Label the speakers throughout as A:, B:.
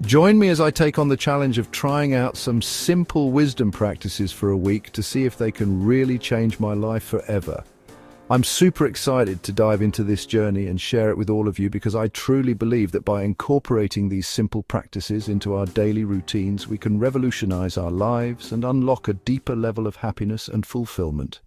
A: Join me as I take on the challenge of trying out some simple wisdom practices for a week to see if they can really change my life forever. I'm super excited to dive into this journey and share it with all of you because I truly believe that by incorporating these simple practices into our daily routines, we can revolutionize our lives and unlock a deeper level of happiness and fulfillment.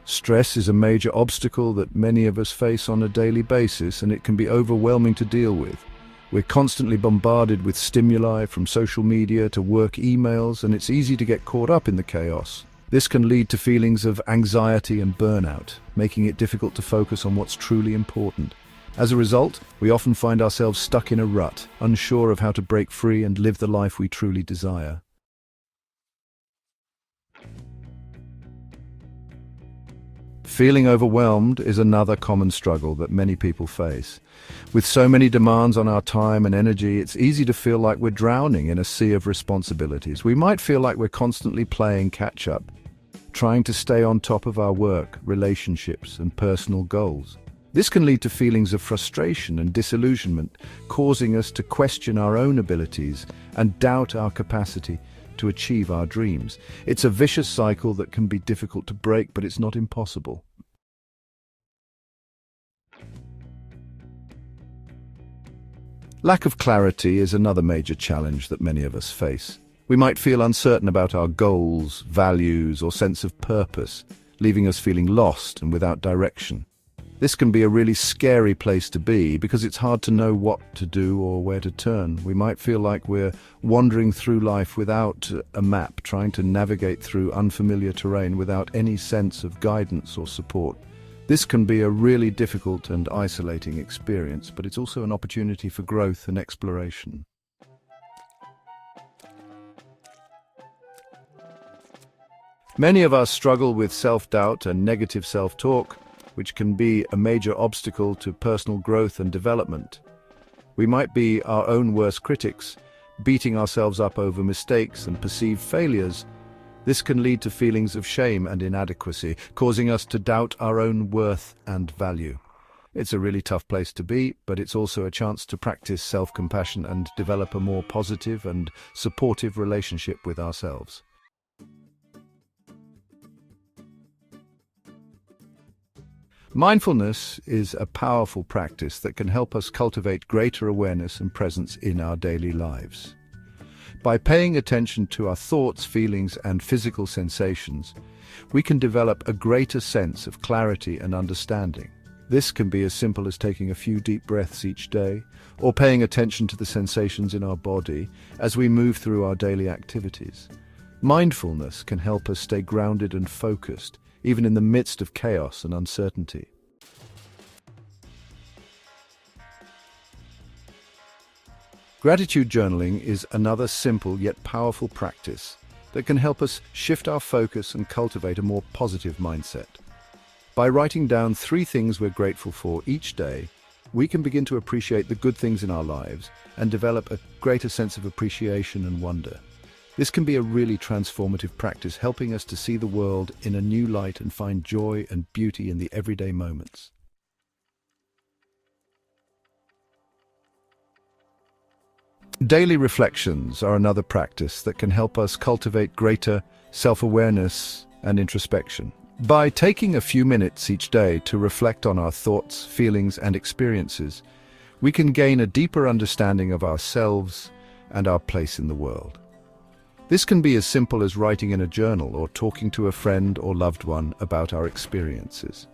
A: Stress is a major obstacle that many of us face on a daily basis, and it can be overwhelming to deal with. We're constantly bombarded with stimuli from social media to work emails, and it's easy to get caught up in the chaos. This can lead to feelings of anxiety and burnout, making it difficult to focus on what's truly important. As a result, we often find ourselves stuck in a rut, unsure of how to break free and live the life we truly desire. Feeling overwhelmed is another common struggle that many people face. With so many demands on our time and energy, it's easy to feel like we're drowning in a sea of responsibilities. We might feel like we're constantly playing catch-up, trying to stay on top of our work, relationships, and personal goals. This can lead to feelings of frustration and disillusionment, causing us to question our own abilities and doubt our capacity to achieve our dreams. It's a vicious cycle that can be difficult to break, but it's not impossible. Lack of clarity is another major challenge that many of us face. We might feel uncertain about our goals, values, or sense of purpose, leaving us feeling lost and without direction. This can be a really scary place to be because it's hard to know what to do or where to turn. We might feel like we're wandering through life without a map, trying to navigate through unfamiliar terrain without any sense of guidance or support. This can be a really difficult and isolating experience, but it's also an opportunity for growth and exploration. Many of us struggle with self-doubt and negative self-talk, which can be a major obstacle to personal growth and development. We might be our own worst critics, beating ourselves up over mistakes and perceived failures. This can lead to feelings of shame and inadequacy, causing us to doubt our own worth and value. It's a really tough place to be, but it's also a chance to practice self-compassion and develop a more positive and supportive relationship with ourselves. Mindfulness is a powerful practice that can help us cultivate greater awareness and presence in our daily lives. By paying attention to our thoughts, feelings, and physical sensations, we can develop a greater sense of clarity and understanding. This can be as simple as taking a few deep breaths each day, or paying attention to the sensations in our body as we move through our daily activities. Mindfulness can help us stay grounded and focused, even in the midst of chaos and uncertainty. Gratitude journaling is another simple yet powerful practice that can help us shift our focus and cultivate a more positive mindset. By writing down 3 things we're grateful for each day, we can begin to appreciate the good things in our lives and develop a greater sense of appreciation and wonder. This can be a really transformative practice, helping us to see the world in a new light and find joy and beauty in the everyday moments. Daily reflections are another practice that can help us cultivate greater self-awareness and introspection. By taking a few minutes each day to reflect on our thoughts, feelings, and experiences, we can gain a deeper understanding of ourselves and our place in the world. This can be as simple as writing in a journal or talking to a friend or loved one about our experiences.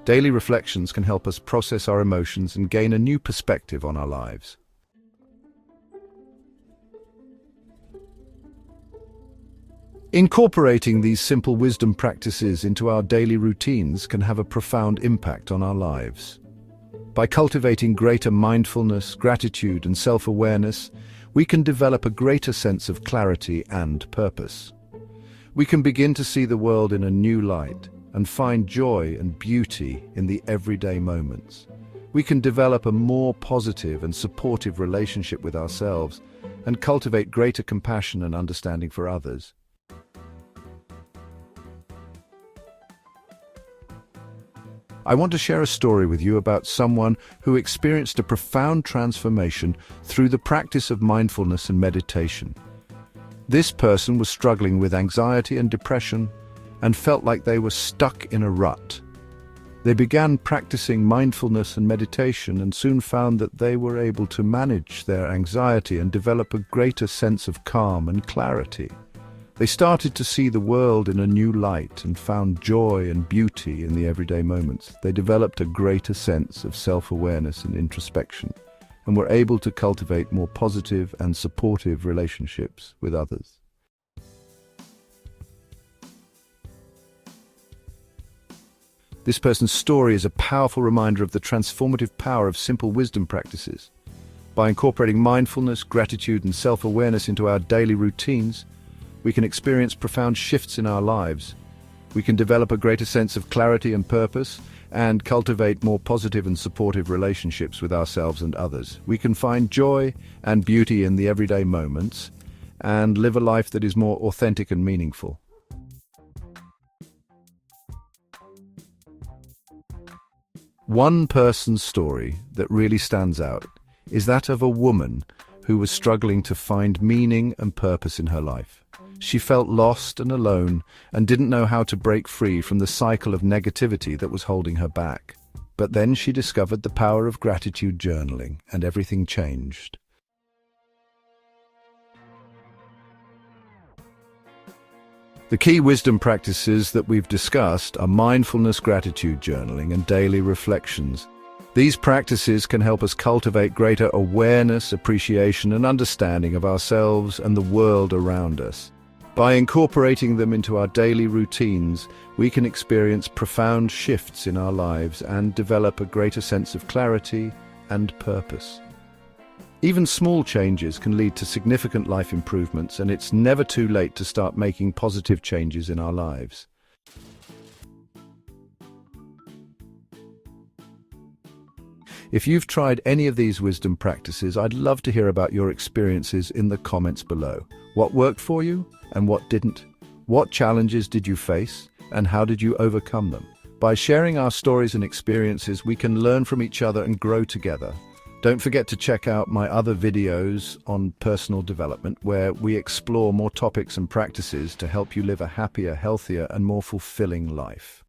A: Daily reflections can help us process our emotions and gain a new perspective on our lives. Incorporating these simple wisdom practices into our daily routines can have a profound impact on our lives. By cultivating greater mindfulness, gratitude, and self-awareness, we can develop a greater sense of clarity and purpose. We can begin to see the world in a new light and find joy and beauty in the everyday moments. We can develop a more positive and supportive relationship with ourselves and cultivate greater compassion and understanding for others. I want to share a story with you about someone who experienced a profound transformation through the practice of mindfulness and meditation. This person was struggling with anxiety and depression and felt like they were stuck in a rut. They began practicing mindfulness and meditation and soon found that they were able to manage their anxiety and develop a greater sense of calm and clarity. They started to see the world in a new light and found joy and beauty in the everyday moments. They developed a greater sense of self-awareness and introspection, and were able to cultivate more positive and supportive relationships with others. This person's story is a powerful reminder of the transformative power of simple wisdom practices. By incorporating mindfulness, gratitude, and self-awareness into our daily routines, we can experience profound shifts in our lives. We can develop a greater sense of clarity and purpose, and cultivate more positive and supportive relationships with ourselves and others. We can find joy and beauty in the everyday moments, and live a life that is more authentic and meaningful. One person's story that really stands out is that of a woman who was struggling to find meaning and purpose in her life. She felt lost and alone and didn't know how to break free from the cycle of negativity that was holding her back. But then she discovered the power of gratitude journaling, and everything changed. The key wisdom practices that we've discussed are mindfulness, gratitude journaling, and daily reflections. These practices can help us cultivate greater awareness, appreciation, and understanding of ourselves and the world around us. By incorporating them into our daily routines, we can experience profound shifts in our lives and develop a greater sense of clarity and purpose. Even small changes can lead to significant life improvements, and it's never too late to start making positive changes in our lives. If you've tried any of these wisdom practices, I'd love to hear about your experiences in the comments below. What worked for you and what didn't? What challenges did you face and how did you overcome them? By sharing our stories and experiences, we can learn from each other and grow together. Don't forget to check out my other videos on personal development, where we explore more topics and practices to help you live a happier, healthier, and more fulfilling life.